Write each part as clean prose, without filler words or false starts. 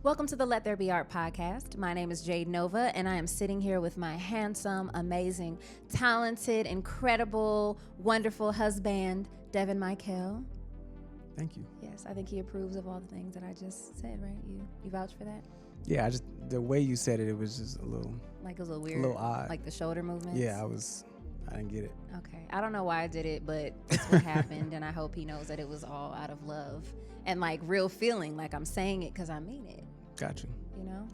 Welcome to the Let There Be Art podcast. My name is Jade Nova, and I am sitting here with my handsome, amazing, talented, incredible, wonderful husband, Devin Michael. Thank you. Yes, I think he approves of all the things that I just said, right? You vouch for that? Yeah, the way you said it, it was just a little... Like it was a little weird? A little odd. Like the shoulder movements? Yeah, I didn't get it. Okay. I don't know why I did it, but that's what happened, and I hope he knows that it was all out of love and like real feeling, like I'm saying it because I mean it. Got you. You know?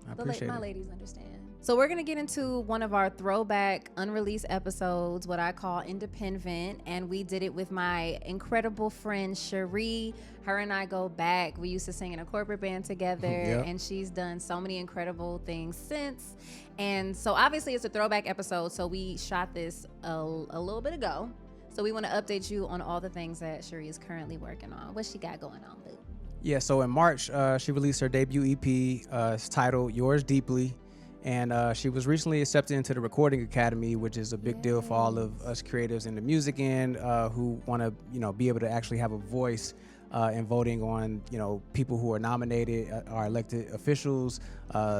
I appreciate my it. ladies understand. So we're going to get into one of our throwback unreleased episodes, what I call Independent, and we did it with my incredible friend Sherie. Her and I go back. We used to sing in a corporate band together, Yep. and she's done so many incredible things since. And so obviously it's a throwback episode, so we shot this a little bit ago. So we want to update you on all the things that Sherie is currently working on. What she got going on, boo? Yeah, so in March, she released her debut EP. It's titled Yours Deeply. And she was recently accepted into the Recording Academy, which is a big deal for all of us creatives in the music end who want to, be able to actually have a voice in voting on, people who are nominated, are elected officials,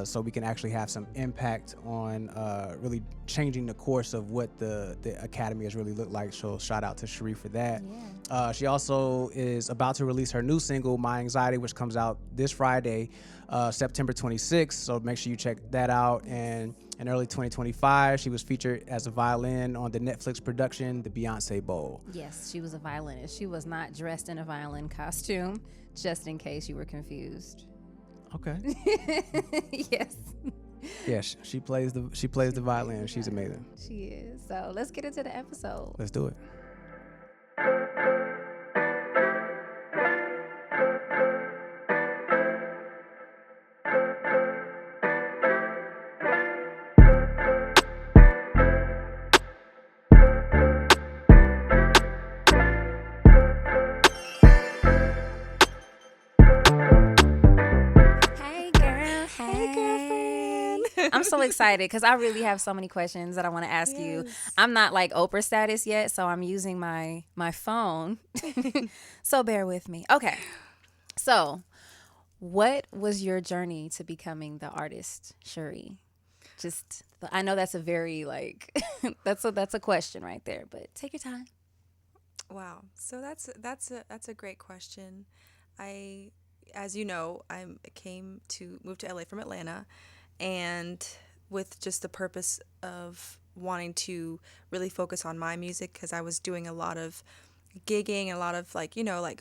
so we can actually have some impact on really changing the course of what the Academy has really looked like. So shout out to Sherie for that. Yeah. She also is about to release her new single, My Anxiety, which comes out this Friday, September 26th. So make sure you check that out. And in early 2025, she was featured as a violin on the Netflix production, The Beyonce Bowl. Yes, she was a violinist. She was not dressed in a violin costume, just in case you were confused. Okay. Yes. Yeah, she plays the violin. She's amazing. She is. So let's get into the episode. Let's do it. I'm so excited because I really have so many questions that I want to ask you. I'm not like Oprah status yet, so I'm using my phone. So bear with me. Okay. So what was your journey to becoming the artist, Sherie? I know that's a very that's a question right there, but take your time. Wow. So that's a great question. As you know, I moved to LA from Atlanta, and with just the purpose of wanting to really focus on my music, because I was doing a lot of gigging and a lot of like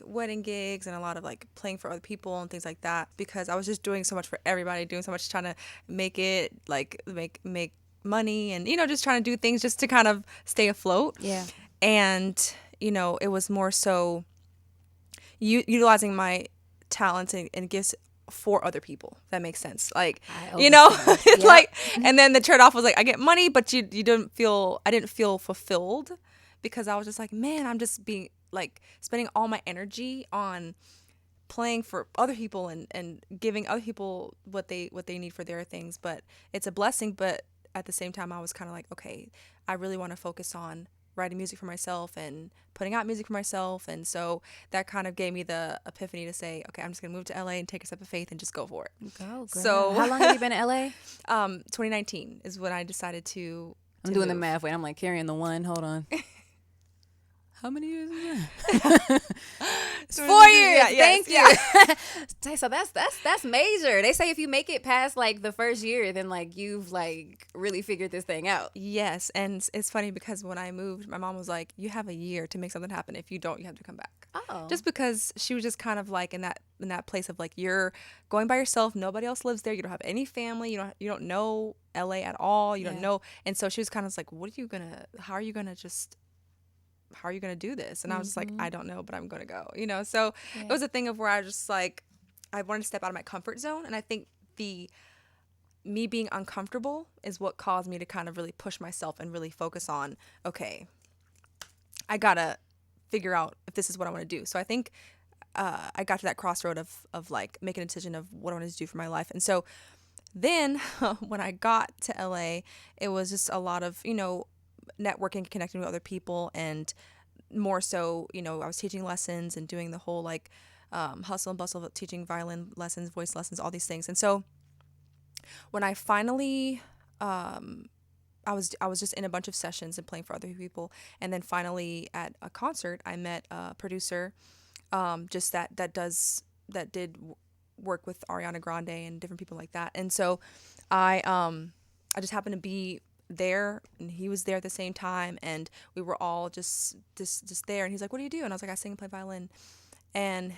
wedding gigs and a lot of like playing for other people and things like that, because I was just doing so much for everybody, doing so much trying to make it make money and just trying to do things just to kind of stay afloat. Yeah. And it was more so utilizing my talents and gifts for other people. That makes sense. Like, it's like, and then the trade-off was like, I get money, but I didn't feel fulfilled, because I was just like, man, I'm just being like spending all my energy on playing for other people and giving other people what they need for their things. But it's a blessing. But at the same time, I was kind of like, okay, I really want to focus on writing music for myself and putting out music for myself. And so that kind of gave me the epiphany to say, okay, I'm just going to move to LA and take a step of faith and just go for it. Go, girl. So how long have you been in LA? 2019 is when I decided to I'm doing move. the math. Wait, I'm like carrying the one. Hold on. How many years is that? It's 4 years. Thank you. So that's major. They say if you make it past like the first year, then like you've like really figured this thing out. Yes, and it's funny because when I moved, my mom was like, "You have a year to make something happen. If you don't, you have to come back." Oh. Just because she was just kind of like in that place of like, you're going by yourself. Nobody else lives there. You don't have any family. You don't know LA at all. You don't know. And so she was kind of like, how are you gonna do this? And I was just like, I don't know, but I'm gonna go, so it was a thing of where I was just like, I wanted to step out of my comfort zone. And I think me being uncomfortable is what caused me to kind of really push myself and really focus on, okay, I gotta figure out if this is what I want to do. So I think I got to that crossroad of like making a decision of what I wanted to do for my life. And so then when I got to LA, it was just a lot of networking, connecting with other people, and more so, I was teaching lessons and doing the whole like hustle and bustle of teaching violin lessons, voice lessons, all these things. And so when I finally, I was just in a bunch of sessions and playing for other people, and then finally at a concert, I met a producer, just that did work with Ariana Grande and different people like that. And so I just happened to be there, and he was there at the same time, and we were all just there. And he's like, "What do you do?" And I was like, "I sing and play violin." And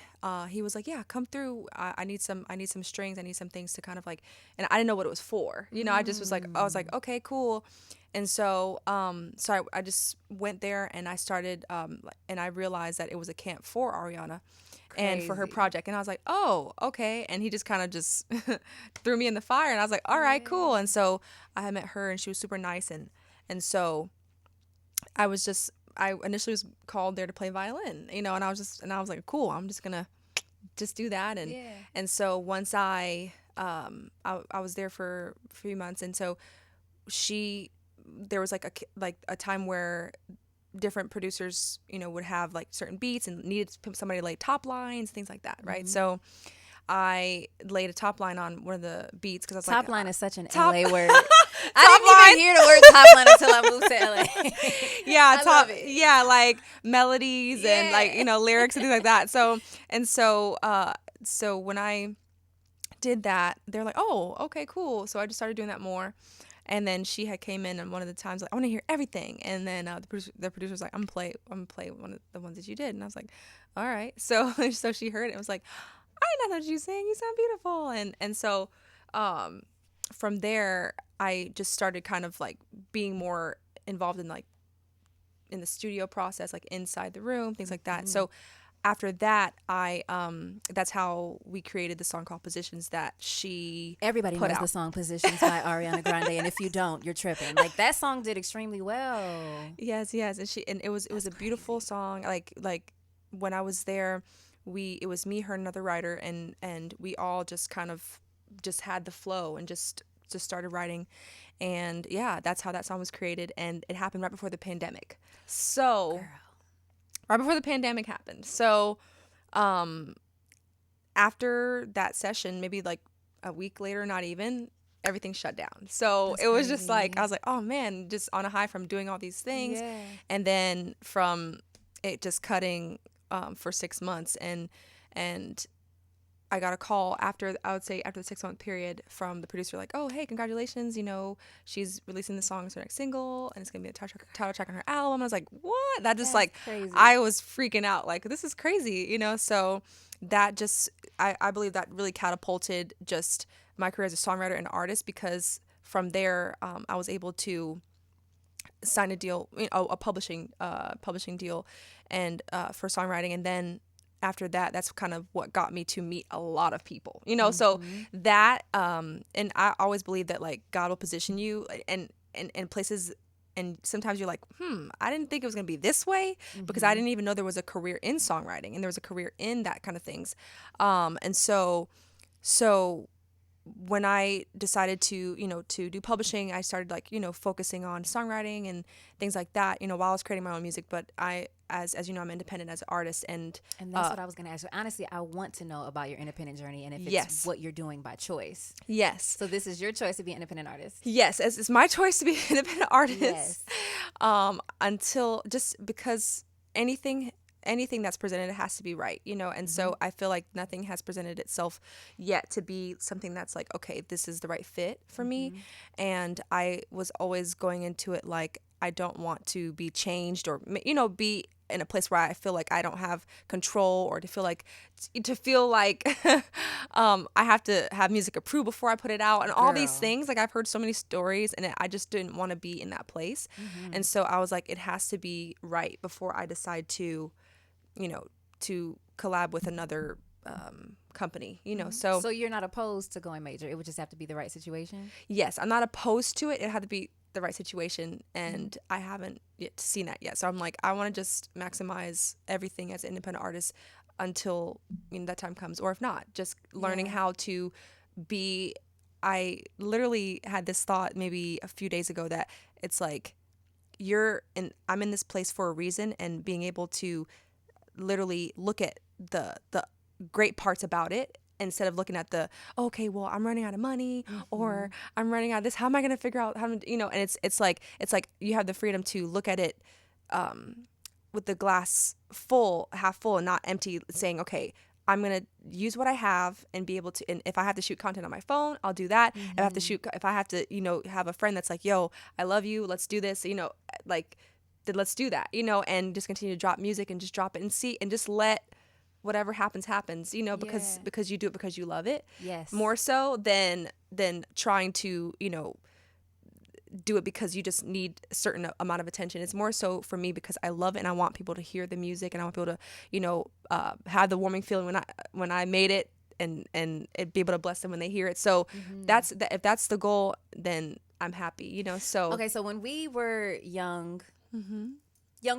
he was like, "Yeah, come through. I need some strings. I need some things to kind of like." And I didn't know what it was for. I just was like, I was like, "Okay, cool." And so I just went there, and I started, and I realized that it was a camp for Ariana and for her project. And I was like, "Oh, okay." And he just kind of just threw me in the fire, and I was like, "All right, cool." And so I had met her, and she was super nice. And so I initially was called there to play violin, and I was like, "Cool, I'm just gonna just do that." And so once I was there for a few months, and so there was like a time where different producers, would have like certain beats and needed somebody to lay top lines, things like that, right? So I laid a top line on one of the beats because I was top like, line is such an LA word. I Top didn't line. even hear the word top line until I moved to LA. Yeah, I love it. yeah, like melodies and like lyrics and things like that. So when I did that, they're like, "Oh, okay, cool." So I just started doing that more. And then she had came in, and one of the times like, "I want to hear everything." And then the producer was like, I'm gonna play one of the ones that you did." And I was like, "All right." So so she heard it and was like, "I didn't know that you sing. You sound beautiful." And so from there, I just started kind of like being more involved in like in the studio process, like inside the room, things like that. So after that, I that's how we created the song called Positions that she Everybody put knows out. the song Positions by Ariana Grande, and if you don't, you're tripping. Like, that song did extremely well. Yes, and it was a beautiful song. Like when I was there, it was me, her, and another writer, and we all just kind of just had the flow and just started writing. And yeah, that's how that song was created, and it happened right before the pandemic. So right before the pandemic happened. So after that session, maybe like a week later, not even, everything shut down. So That's it was crazy. just like, I was like, oh man, just on a high from doing all these things. Yeah. And then from it just cutting for 6 months. And I got a call after the 6-month period from the producer, like, "Oh, hey, congratulations, she's releasing the song as her next single, and it's gonna be a title track on her album." I was like, "What?" That just That's crazy. I was freaking out, like, this is crazy, so that just, I believe that really catapulted just my career as a songwriter and artist, because from there, I was able to sign a deal, a publishing deal, and for songwriting. And then after that, that's kind of what got me to meet a lot of people, so that, and I always believe that like God will position you and places, and sometimes you're like, I didn't think it was going to be this way, because I didn't even know there was a career in songwriting, and there was a career in that kind of things. And so when I decided to, to do publishing, I started like, focusing on songwriting and things like that, while I was creating my own music. But as you know, I'm independent as an artist, and that's what I was going to ask you. Honestly, I want to know about your independent journey, and if it's Yes. what you're doing by choice. Yes. So this is your choice to be an independent artist. Yes, it's my choice to be an independent artist. Yes. Until, just because anything that's presented, it has to be right, and so I feel like nothing has presented itself yet to be something that's like, okay, this is the right fit for me. And I was always going into it like, I don't want to be changed, or be in a place where I feel like I don't have control, or to feel like I have to have music approved before I put it out, and all these things. Like, I've heard so many stories, and I just didn't want to be in that place. And so I was like, it has to be right before I decide to to collab with another company, so you're not opposed to going major. It would just have to be the right situation. yes, I'm not opposed to it. It had to be the right situation, and I haven't yet seen that yet. So I'm like, I want to just maximize everything as an independent artist until that time comes, or if not, just learning how to be. I literally had this thought maybe a few days ago that it's like, I'm in this place for a reason, and being able to literally look at the great parts about it, instead of looking at the, okay, well, I'm running out of money, or I'm running out of this. How am I going to figure out how to, and it's like you have the freedom to look at it with the glass full, half full, and not empty, saying, okay, I'm going to use what I have and be able to, and if I have to shoot content on my phone, I'll do that. If I have to, have a friend that's like, yo, I love you, let's do this, like, then let's do that, and just continue to drop music and just drop it and see, and just let whatever happens, because you do it because you love it. Yes. More so than trying to, do it because you just need a certain amount of attention. It's more so for me because I love it and I want people to hear the music, and I want people to, have the warming feeling when I made it, and it be able to bless them when they hear it. So if that's the goal, then I'm happy, so. Okay, so when we were young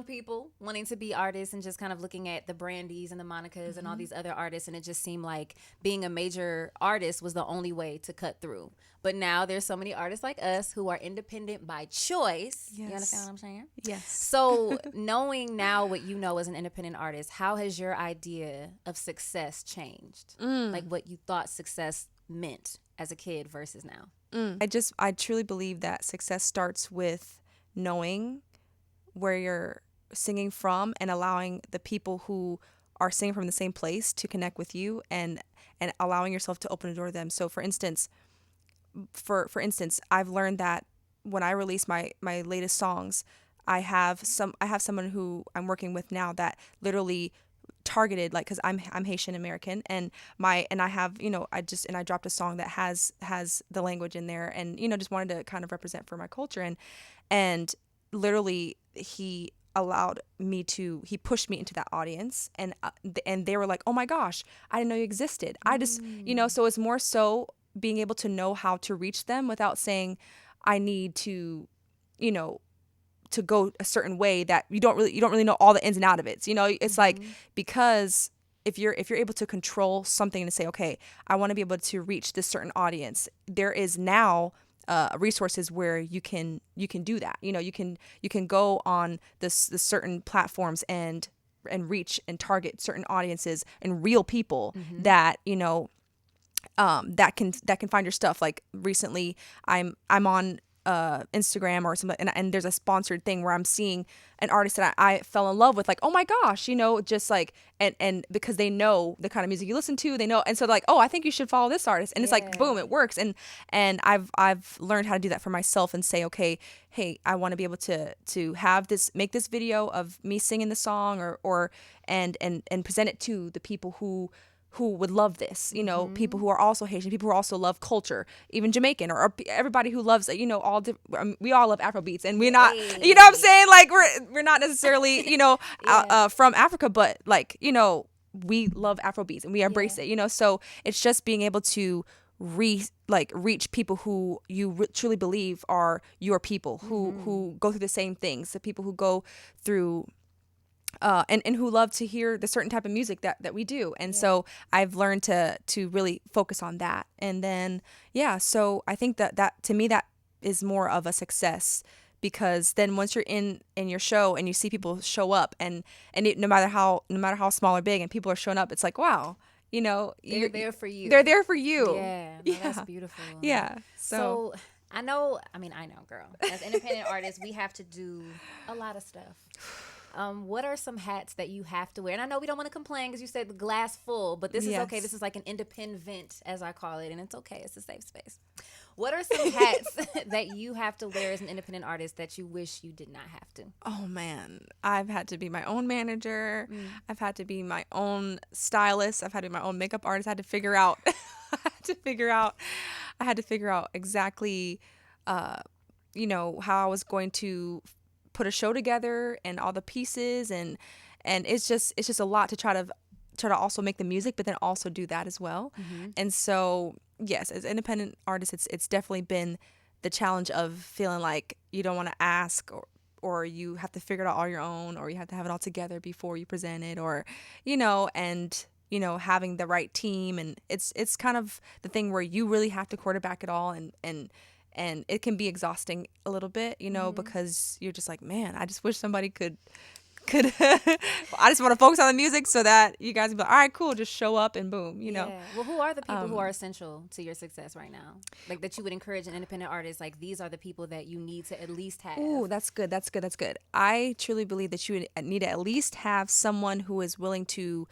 people wanting to be artists and just kind of looking at the Brandies and the Monicas and all these other artists, and it just seemed like being a major artist was the only way to cut through. But now there's so many artists like us who are independent by choice. Yes. You understand what I'm saying? Yes. So knowing now what you know as an independent artist, how has your idea of success changed? Like what you thought success meant as a kid versus now? I truly believe that success starts with knowing where you're singing from and allowing the people who are singing from the same place to connect with you, and allowing yourself to open a door to them. So for instance, I've learned that when I release my latest songs, I have someone who I'm working with now that literally targeted, like, because I'm Haitian American, and I have, I dropped a song that has the language in there, and just wanted to kind of represent for my culture, and literally he pushed me into that audience, and they were like, oh my gosh, I didn't know you existed. I just, so it's more so being able to know how to reach them without saying I need to, to go a certain way that you don't really know all the ins and outs of it. So, it's like, because if you're able to control something and say, okay, I want to be able to reach this certain audience, there is now resources where you can do that. You can go on this certain platforms and reach and target certain audiences and real people that that can find your stuff. Like recently, I'm on Instagram or something, and there's a sponsored thing where I'm seeing an artist that I fell in love with, like, oh my gosh, just like, and because they know the kind of music you listen to, they know, and so they're like, oh, I think you should follow this artist, and it's like, boom, it works, and I've learned how to do that for myself and say, okay, hey, I want to be able to have this, make this video of me singing the song, or and present it to the people who would love this, people who are also Haitian, people who also love culture, even Jamaican, or everybody who loves, we all love Afro beats, and we're not, what I'm saying? Like, we're not necessarily, from Africa, but like, we love Afro beats and we embrace it, so it's just being able to reach people who you truly believe are your people, who go through the same things, the people who go through and who love to hear the certain type of music that we do. And so I've learned to really focus on that. And then, so I think that to me, that is more of a success, because then once you're in your show and you see people show up, and no matter how small or big, and people are showing up, it's like, wow, they're there for you. They're there for you. Yeah. No, that's beautiful. Yeah. So I know, girl, as independent artists, we have to do a lot of stuff. What are some hats that you have to wear? And I know we don't want to complain because you said the glass full, but this is okay. This is like an independent vent, as I call it, and it's okay. It's a safe space. What are some hats that you have to wear as an independent artist that you wish you did not have to? Oh man, I've had to be my own manager. I've had to be my own stylist. I've had to be my own makeup artist. I had to figure out exactly, how I was going to put a show together and all the pieces, and it's just a lot to try to also make the music, but then also do that as well. And so yes, as an independent artist, it's definitely been the challenge of feeling like you don't want to ask, or you have to figure it out all your own, or you have to have it all together before you present it, or and having the right team, and it's kind of the thing where you really have to quarterback it all, and it can be exhausting a little bit, because you're just like, man, I just wish somebody could could I just want to focus on the music so that you guys be like, all right, cool, just show up and boom, you know. Well, who are the people who are essential to your success right now? Like that you would encourage an independent artist, like these are the people that you need to at least have. Ooh, that's good. I truly believe that you would need to at least have someone who is willing to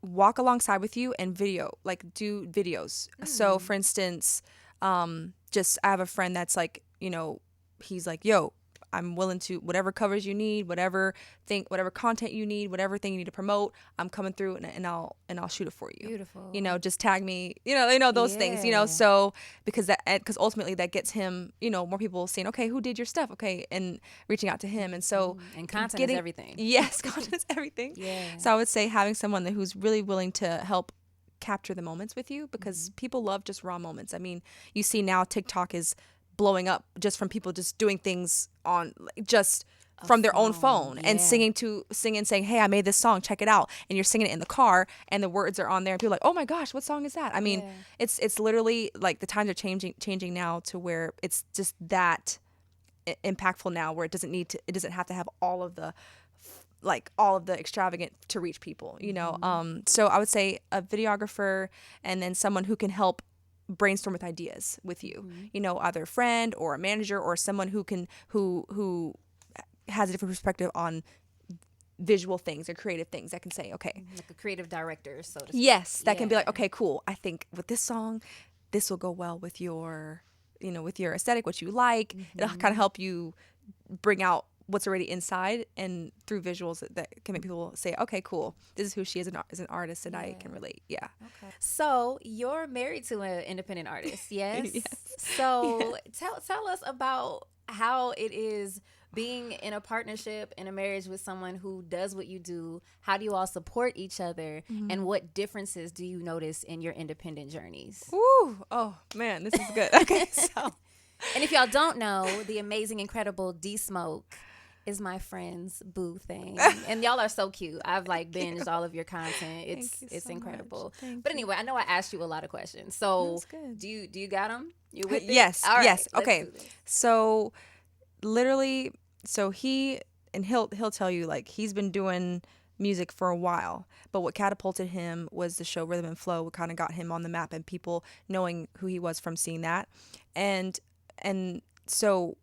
walk alongside with you and do videos. So for instance, just I have a friend that's like, you know, he's like, yo, I'm willing to whatever covers you need, whatever content you need, whatever thing you need to promote, I'm coming through and I'll shoot it for you. Beautiful. You know, just tag me. You know those things. You know, so because ultimately that gets him, you know, more people saying, okay, who did your stuff? Okay, and reaching out to him, and so and content is everything. Yes, content is everything. Yeah. So I would say having someone who's really willing to help capture the moments with you, because people love just raw moments. I mean, you see now TikTok is blowing up just from people just doing things on just from their own phone and singing saying, hey, I made this song, check it out, and you're singing it in the car and the words are on there and people are like, oh my gosh, what song is that? I mean, it's literally like the times are changing now to where it's just that impactful now, where it doesn't have to have all of the extravagant to reach people, you know. So I would say a videographer, and then someone who can help brainstorm with ideas with you, you know, either a friend or a manager or someone who has a different perspective on visual things or creative things that can say, okay, like a creative director, so to speak. Yes, that can be like, okay, cool, I think with this song this will go well with your, you know, with your aesthetic, what you like. It'll kind of help you bring out what's already inside, and through visuals that can make people say, okay, cool, this is who she is as an artist, and I can relate. Okay. So you're married to an independent artist, yes? Yes. So tell us about how it is being in a partnership, in a marriage with someone who does what you do. How do you all support each other, and what differences do you notice in your independent journeys? Ooh, oh man, this is good. Okay, so. And if y'all don't know, the amazing, incredible D Smoke is my friend's boo thing, and y'all are so cute. I've like binged all of your content. It's so incredible. But anyway, I know I asked you a lot of questions. So do you got them? You with it? Yes. All right, yes. Okay. So literally, so he'll tell you, like, he's been doing music for a while, but what catapulted him was the show Rhythm and Flow. What kind of got him on the map and people knowing who he was from seeing that, and so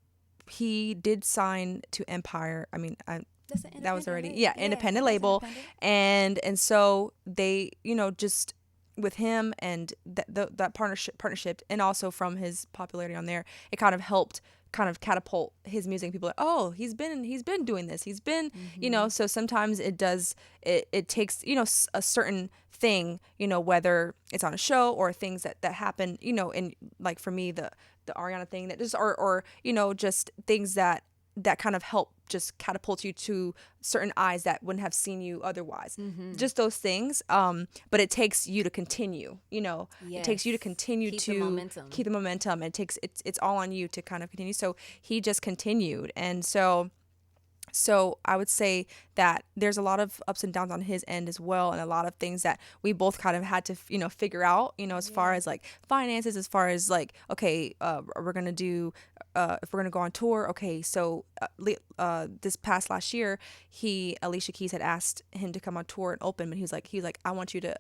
he did sign to Empire. I mean, that was already independent label, independent. and so they, you know, just with him and that partnership, and also from his popularity on there, it kind of helped kind of catapult his music. People are like, oh, he's been doing this. He's been, you know. So sometimes it takes, you know, a certain thing, you know, whether it's on a show or things that happen, you know, and like for me, the Ariana thing that just, or you know, just things that kind of help just catapult you to certain eyes that wouldn't have seen you otherwise. Just those things. But it takes you to continue, you know. It takes you to continue to keep the momentum. It's all on you to kind of continue. So he just continued, and so I would say that there's a lot of ups and downs on his end as well, and a lot of things that we both kind of had to, you know, figure out, you know, as far as like finances, as far as like, okay, we're going to do, if we're going to go on tour. Okay. So this past last year, Alicia Keys had asked him to come on tour and open, but he was like, I want you to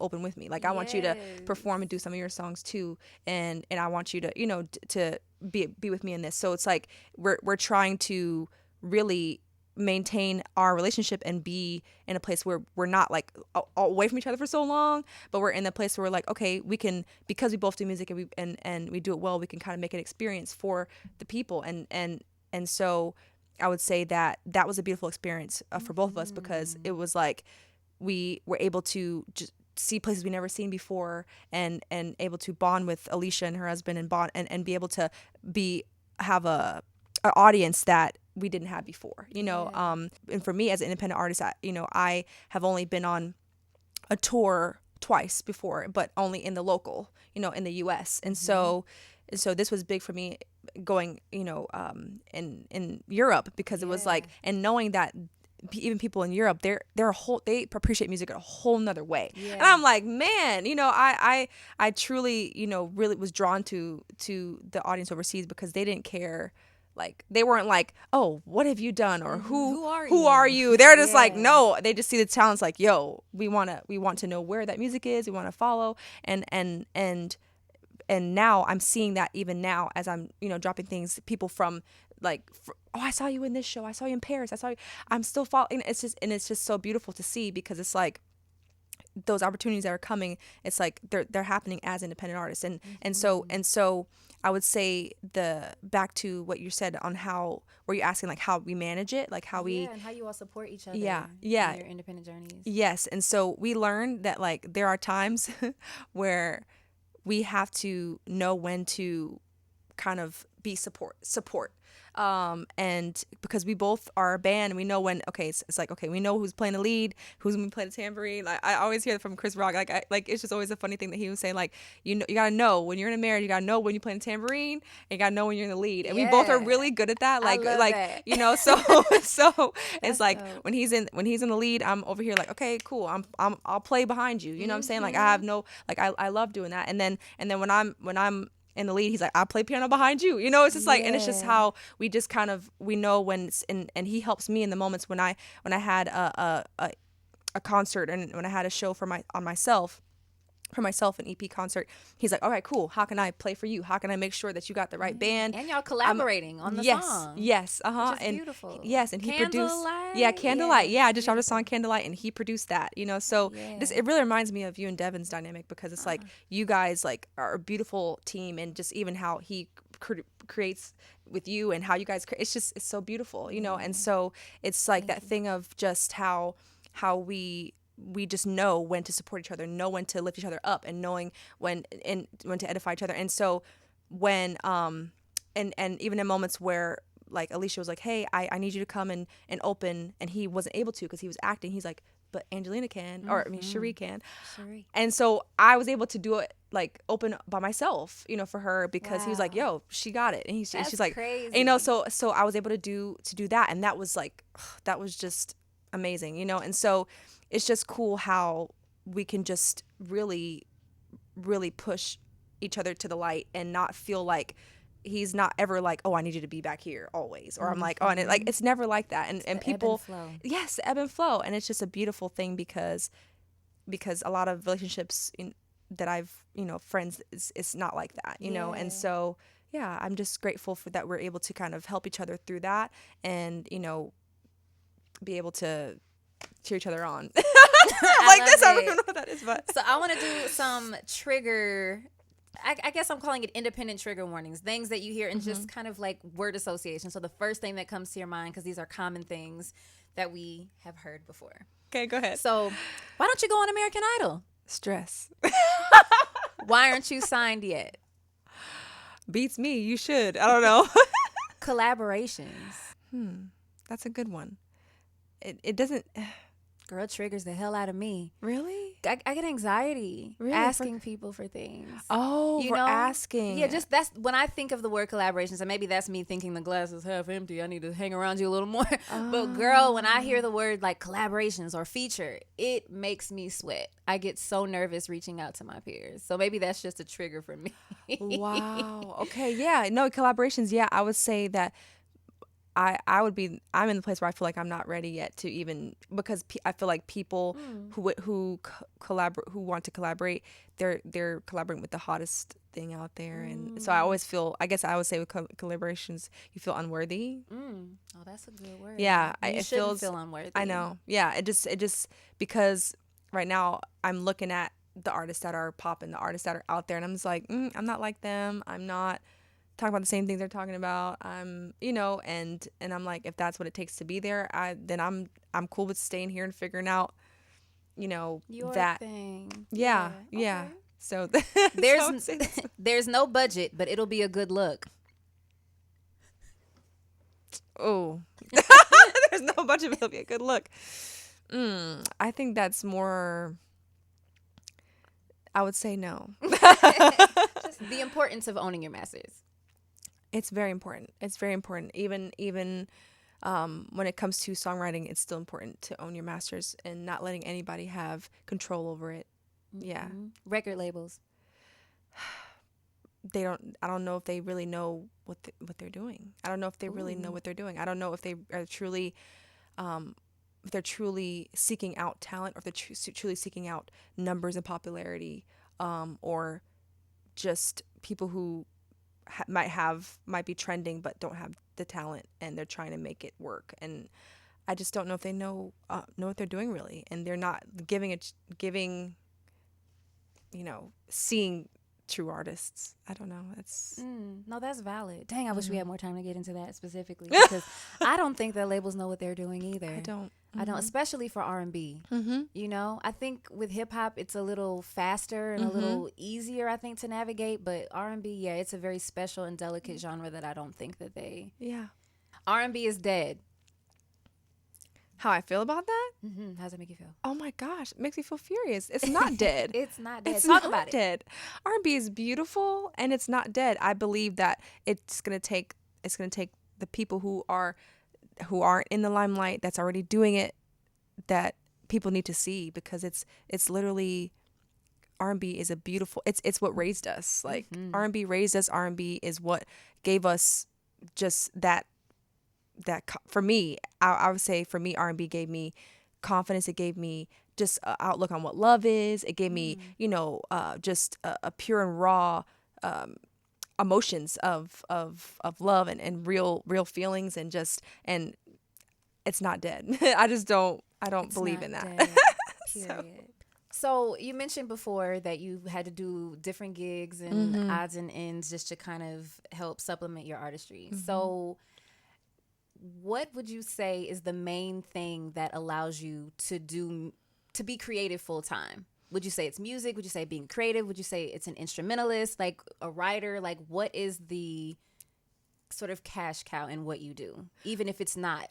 open with me. Like, I want you to perform and do some of your songs too. And I want you to, you know, to be with me in this. So it's like, we're trying to really maintain our relationship and be in a place where we're not like away from each other for so long, but we're in the place where we're like, okay, we can, because we both do music and we do it well, we can kind of make an experience for the people. And so I would say that was a beautiful experience for both of us, because it was like we were able to just see places we never seen before, and able to bond with Alicia and her husband, and bond and be able to have an audience that we didn't have before, you know. And for me as an independent artist, I have only been on a tour twice before, but only in the local, you know, in the US. And so this was big for me, going, you know, in Europe, because it was like, and knowing that even people in Europe, they appreciate music in a whole nother way. And I'm like, man, you know, I truly, you know, really was drawn to the audience overseas, because they didn't care they weren't like, oh, what have you done, or who you? are you? They're just like, Yeah. no, they just see the talents, like, yo, we want to know where that music is, we want to follow, and now I'm seeing that even now as I'm, dropping things, people from like, oh, I saw you in this show, I saw you in Paris, I saw you, I'm still following. It's just so beautiful to see, because it's like those opportunities that are coming, it's like they're happening as independent artists, and so I would say, the back to what you said on how, were you asking like how we manage it, like how we, and how you all support each other, yeah, in your independent journeys. Yes. And so we learned that like there are times where we have to know when to kind of be support. And because we both are a band, and we know when, okay, it's like, okay, we know who's playing the lead, who's going to play the tambourine. Like, I always hear that from Chris Rock. Like it's just always a funny thing that he was saying, like, you got to know when you're in a marriage, you got to know when you're playing the tambourine, and you got to know when you're in the lead. And we both are really good at that. Like, I love that. So it's like, dope. when he's in the lead, I'm over here like, okay, cool. I'll play behind you. You know what I'm saying? Like, I have no, like, I love doing that. And then when I'm in the lead, he's like, I play piano behind you. It's just like, and it's just how we just kind of, we know when it's, and he helps me in the moments when I had a concert, and when I had a show for myself, an EP concert. He's like, all right, cool. How can I play for you? How can I make sure that you got the right band? And y'all collaborating on the song. Yes. Which is And beautiful. yes, and he produced. Candlelight? Yeah, Candlelight. Yeah, I just dropped a song, Candlelight, and he produced that. So it really reminds me of you and Devin's dynamic, because it's like, you guys like are a beautiful team, and just even how he creates with you, and how you guys it's so beautiful, And so it's like that thing of just how we just know when to support each other, know when to lift each other up, and knowing when to edify each other. And so when and even in moments where like Alicia was like, hey, I need you to come and open, and he wasn't able to because he was acting. He's like, but Angelina can, or I mean Sherie can. And so I was able to do it, like, open by myself, for her, because he was like, yo, she got it. And she's like, crazy. So I was able to do that, and that was like, that was just amazing, and so it's just cool how we can just really, really push each other to the light, and not feel like he's not ever like, oh, I need you to be back here always, or I'm like, oh, and it's never like that. And people, yes, ebb and flow, and it's just a beautiful thing, because a lot of relationships that I've, friends, it's not like that, and so yeah, I'm just grateful for that we're able to kind of help each other through that, and be able to cheer each other on. Like this, I don't know what that is, but so I want to do some trigger. I guess I'm calling it independent trigger warnings, things that you hear, and just kind of like word association. So the first thing that comes to your mind, because these are common things that we have heard before. Okay, go ahead. So why don't you go on American Idol? Stress. Why aren't you signed yet? Beats me. You should. I don't know. Collaborations. That's a good one. It doesn't. Girl, triggers the hell out of me. Really? I get anxiety asking people for things. Oh, for asking. Yeah, just that's when I think of the word collaborations, and maybe that's me thinking the glass is half empty. I need to hang around you a little more. But girl, when I hear the word like collaborations or feature, it makes me sweat. I get so nervous reaching out to my peers. So maybe that's just a trigger for me. Wow. Okay. Yeah. No, collaborations. Yeah, I would say that. I'm in the place where I feel like I'm not ready yet to even, because I feel like people who collaborate, who want to collaborate, they're collaborating with the hottest thing out there. And so I always feel, I guess I would say with collaborations, you feel unworthy. Oh, that's a good word. Yeah. It feels feel unworthy. I know. Yeah. It just, because right now I'm looking at the artists that are popping, the artists that are out there, and I'm just like, I'm not like them. I'm not talking about the same things they're talking about. And I'm like, if that's what it takes to be there, then I'm cool with staying here and figuring out, your that thing. Yeah. Okay. So there's no budget, but it'll be a good look. Oh, there's no budget, but it'll be a good look. I think that's more. I would say no. Just the importance of owning your masters. It's very important. It's very important. Even when it comes to songwriting, it's still important to own your masters and not letting anybody have control over it. Yeah. Record labels. I don't know if they really know what they're doing. I don't know if they really know what they're doing. I don't know if they are truly, if they're truly seeking out talent, or if they're truly seeking out numbers and popularity, or just people who might be trending but don't have the talent, and they're trying to make it work. And I just don't know if they know what they're doing really, and they're not giving, seeing true artists. I don't know. It's no, that's valid. Dang, I wish we had more time to get into that specifically, because I don't think that labels know what they're doing either. I don't, especially for R&B. I think with hip hop it's a little faster and a little easier, I think, to navigate, but R&B, yeah, it's a very special and delicate genre that I don't think that they R&B is dead. How I feel about that? How does it make you feel? Oh my gosh, it makes me feel furious. It's not dead. It's not dead. It's Talk not about dead. R&B is beautiful, and it's not dead. I believe that it's gonna take the people who aren't in the limelight, that's already doing it, that people need to see, because it's literally, R&B is a beautiful. It's what raised us. Like R&B raised us. R&B is what gave us just that for me, I would say for me, R&B gave me confidence. It gave me just an outlook on what love is. It gave me, just a pure and raw emotions of love and real feelings, and it's not dead. I don't believe in that. Dead, period. So you mentioned before that you had to do different gigs and odds and ends just to kind of help supplement your artistry. So what would you say is the main thing that allows you to be creative full time? Would you say it's music? Would you say being creative? Would you say it's an instrumentalist, like a writer? Like, what is the sort of cash cow in what you do, even if it's not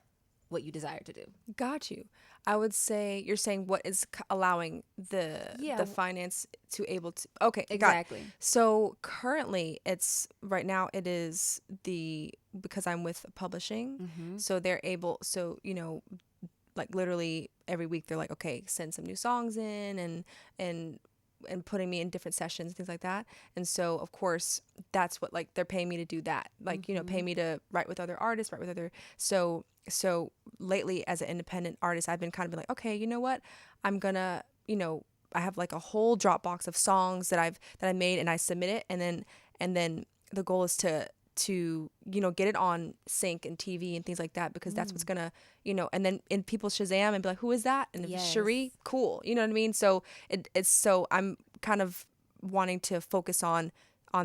what you desire to do? Got you. I would say you're saying what is allowing the finance to able to. Okay, exactly. Got it. So currently, right now it is because I'm with publishing, so they're able. So like literally every week they're like, okay, send some new songs in, and putting me in different sessions and things like that. And so of course that's what, like, they're paying me to do that, like pay me to write with other artists, so lately as an independent artist, I've been kind of like, okay, you know what, I'm gonna, I have like a whole Dropbox of songs that I made, and I submit it, and then the goal is to get it on sync and TV and things like that, because that's what's gonna, and then in people Shazam and be like, who is that? And if it's Sherie, cool, you know what I mean? So it's so I'm kind of wanting to focus on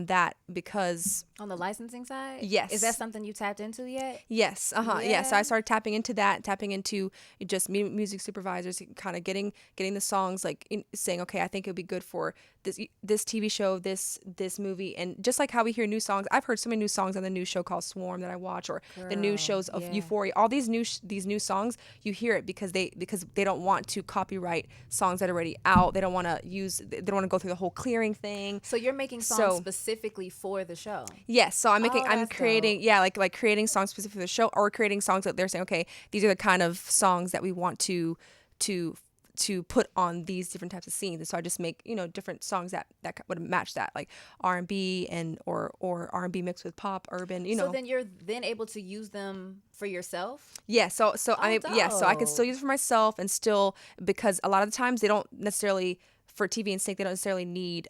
that, because on the licensing side, yes, is that something you tapped into yet? Yes, yeah. So I started tapping into just music supervisors, kind of getting the songs, like saying, okay, I think it would be good for this TV show, this movie, and just like how we hear new songs. I've heard so many new songs on the new show called Swarm that I watch, or the new shows of Euphoria. All these new songs, you hear it because they don't want to copyright songs that are already out. They don't want to go through the whole clearing thing. So you're making songs specifically for the show. Yes, so I'm creating, like creating songs specific for the show, or creating songs that they're saying, okay, these are the kind of songs that we want to put on these different types of scenes. And so I just make, different songs that would match that, like R&B or R&B mixed with pop, urban, So then you're then able to use them for yourself? Yeah, so so I can still use it for myself, and still, because a lot of the times they don't necessarily, for TV and sync, they don't necessarily need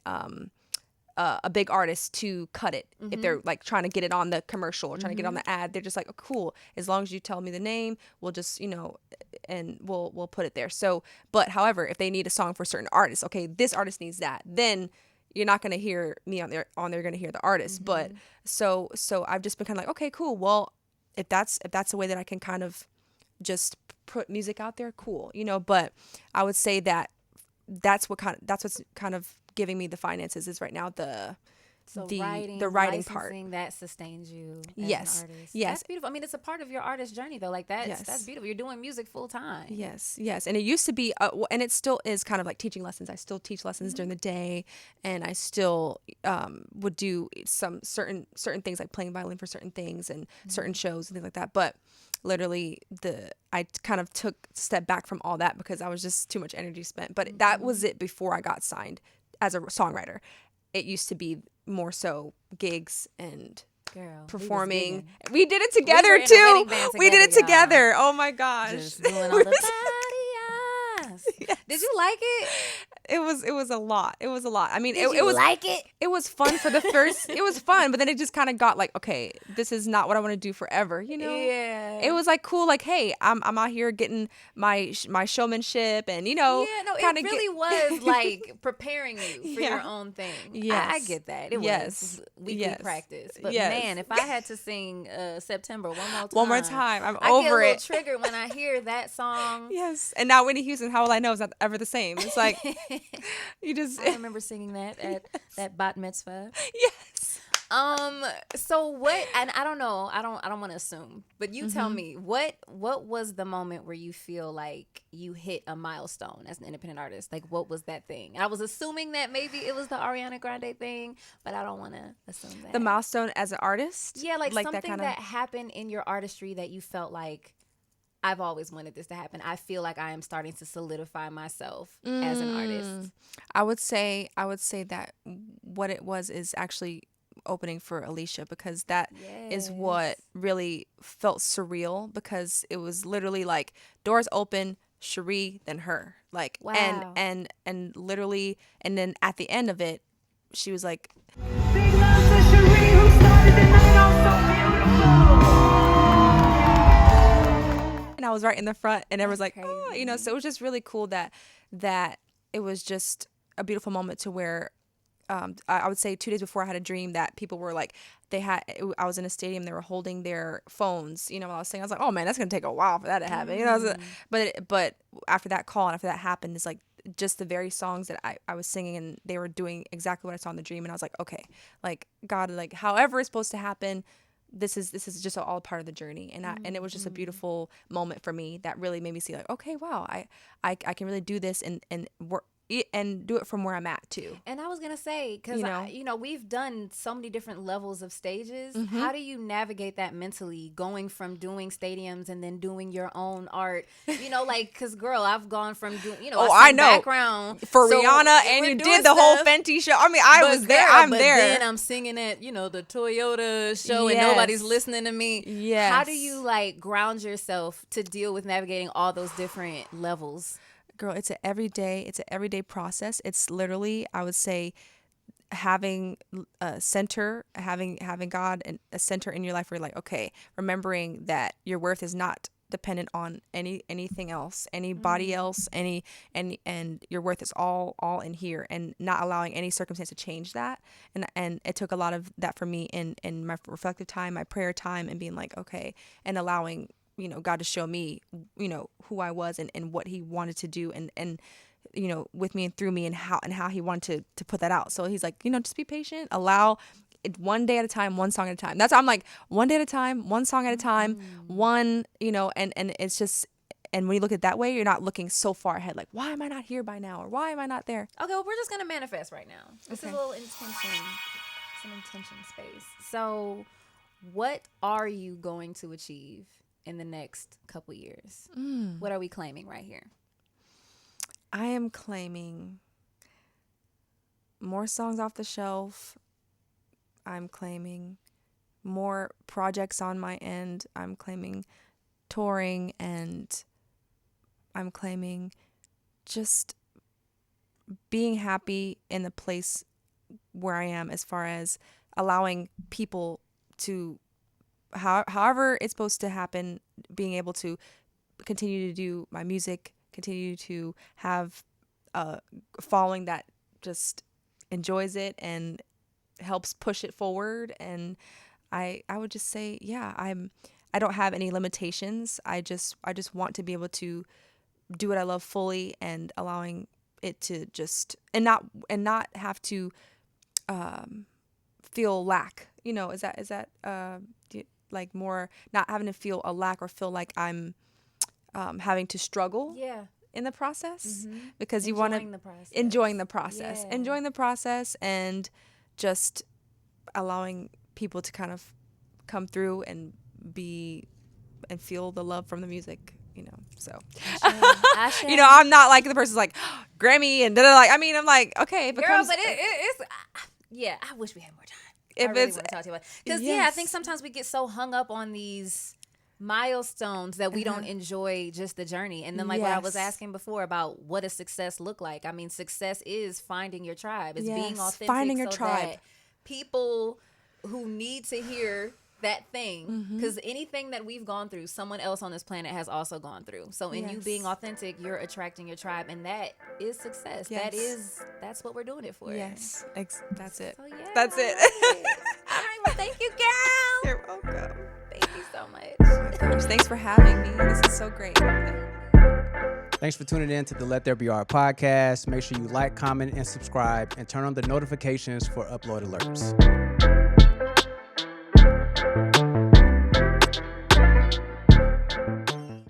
a big artist to cut it. If they're like trying to get it on the commercial or trying to get it on the ad, they're just like, oh, cool, as long as you tell me the name, we'll just, and we'll put it there. So, but however, if they need a song for a certain artist, okay, this artist needs that, then you're not going to hear me on there, you're going to hear the artist. But so I've just been kind of like, okay, cool, well, if that's a way that I can kind of just put music out there, cool, but I would say that that's what's kind of giving me the finances is right now the writing part that sustains you as yes an artist. Yes, that's beautiful. I mean, it's a part of your artist journey though, like that's beautiful. You're doing music full time. Yes, and it used to be and it still is kind of like teaching lessons. I still teach lessons during the day, and I still would do some certain things, like playing violin for certain things and certain shows and things like that. But literally I kind of took a step back from all that because I was just too much energy spent. But that was it before I got signed as a songwriter. it used to be more so gigs and Girl, performing. we We did it were together in a too. wedding band We did it together, together. Oh my gosh. just doing all the yes. Did you like it? It was a lot. It was a lot. I mean, Did it you was like it? it was fun for the first. It was fun, but then it just kind of got like, okay, this is not what I want to do forever. You know? Yeah. It was like cool. Like, hey, I'm out here getting my showmanship, and Yeah, no, it really was like preparing you for your own thing. I Yes. get that. It Yes. was weekly Yes. practice. But Yes. man, if I had to sing September One more time, I'm I get a over little it. triggered when I hear that song. Yes. And now Whitney Houston, How Will I Know, is not ever the same. It's like you just I remember singing that at that bat mitzvah. yes. So what, and I don't know, I don't want to assume, but you tell Mm-hmm. me, what was the moment where you feel like you hit a milestone as an independent artist? Like, what was that thing? I was assuming that maybe it was the Ariana Grande thing, but I don't want to assume that. The milestone as an artist. Yeah, like something that kind of. happened in your artistry that you felt like, I've always wanted this to happen. I feel like I am starting to solidify myself as an artist. I would say that what it was is actually opening for Alicia, because that is what really felt surreal, because it was literally like doors open, Sherie, then her, like Wow. and literally, and then at the end of it, she was like, Big love to Sherie, who started the night off so beautiful. and I was right in the front, and everyone's like, That's oh, crazy. you know, so it was just really cool that it was just a beautiful moment to where I would say 2 days before I had a dream that people were like, I was in a stadium, they were holding their phones, you know, while I was singing. I was like, oh man, that's going to take a while for that to happen. You know, but after that call and after that happened, it's like just the very songs that I was singing, and they were doing exactly what I saw in the dream. And I was like, okay, like God, like however it's supposed to happen, this is just all a part of the journey. And it was just a beautiful moment for me that really made me see like, okay, wow, I can really do this and work and do it from where I'm at too. And I was gonna say, because we've done so many different levels of stages. How do you navigate that mentally, going from doing stadiums and then doing your own art? You know, like, because girl, I've gone from doing, I sing know. background For so Rihanna, and we're you doing did the whole stuff, Fenty show. I mean, I but was there. girl, I'm but there. Then I'm singing at the Toyota show and Yes. nobody's listening to me. Yes. How do you like ground yourself to deal with navigating all those different levels? Girl, it's an everyday process. It's literally, I would say, having a center, having God and a center in your life where you're like, okay, remembering that your worth is not dependent on anything else, anybody else, and your worth is all in here, and not allowing any circumstance to change that. And it took a lot of that for me in my reflective time, my prayer time, and being like, okay, and allowing God to show me, who I was and what He wanted to do, and with me and through me, and how He wanted to put that out. So He's like, just be patient, allow it, one day at a time, one song at a time. That's how I'm like, one day at a time, one song at a time, and it's just, and when you look at it that way, you're not looking so far ahead, like, why am I not here by now, or why am I not there? Okay, well, we're just gonna manifest right now. This is a little intention, some intention space. So, what are you going to achieve in the next couple years? What are we claiming right here? I am claiming more songs off the shelf. I'm claiming more projects on my end. I'm claiming touring, and I'm claiming just being happy in the place where I am, as far as allowing people to, however it's supposed to happen, being able to continue to do my music, continue to have a following that just enjoys it and helps push it forward. And I would just say, yeah, I don't have any limitations. I just want to be able to do what I love fully, and allowing it to just, and not have to feel lack. Is that like more not having to feel a lack, or feel like I'm having to struggle in the process, because you want to enjoying the process, and just allowing people to kind of come through and be and feel the love from the music, so I'm not like the person's like Grammy and like, I mean, I'm like, okay, if it Girl, comes, but it's yeah, I wish we had more time. If I really it's- want to talk to you about because yes. yeah, I think sometimes we get so hung up on these milestones that we don't enjoy just the journey. And then like what I was Yes. asking before about what does success look like? I mean, success is finding your tribe. It's being Yes, authentic. finding your so tribe. that people who need to hear that thing, because anything that we've gone through, someone else on this planet has also gone through. So in you Yes. being authentic, you're attracting your tribe, and that is success. Yes. That's what we're doing it for. Yes, that's it. So yeah, That's it. All right, well, thank you, girl. You're welcome. Thank you so much. Oh my gosh, thanks for having me. This is so great. Thanks for tuning in to the Let There Be Art podcast. Make sure you like, comment, and subscribe, and turn on the notifications for upload alerts.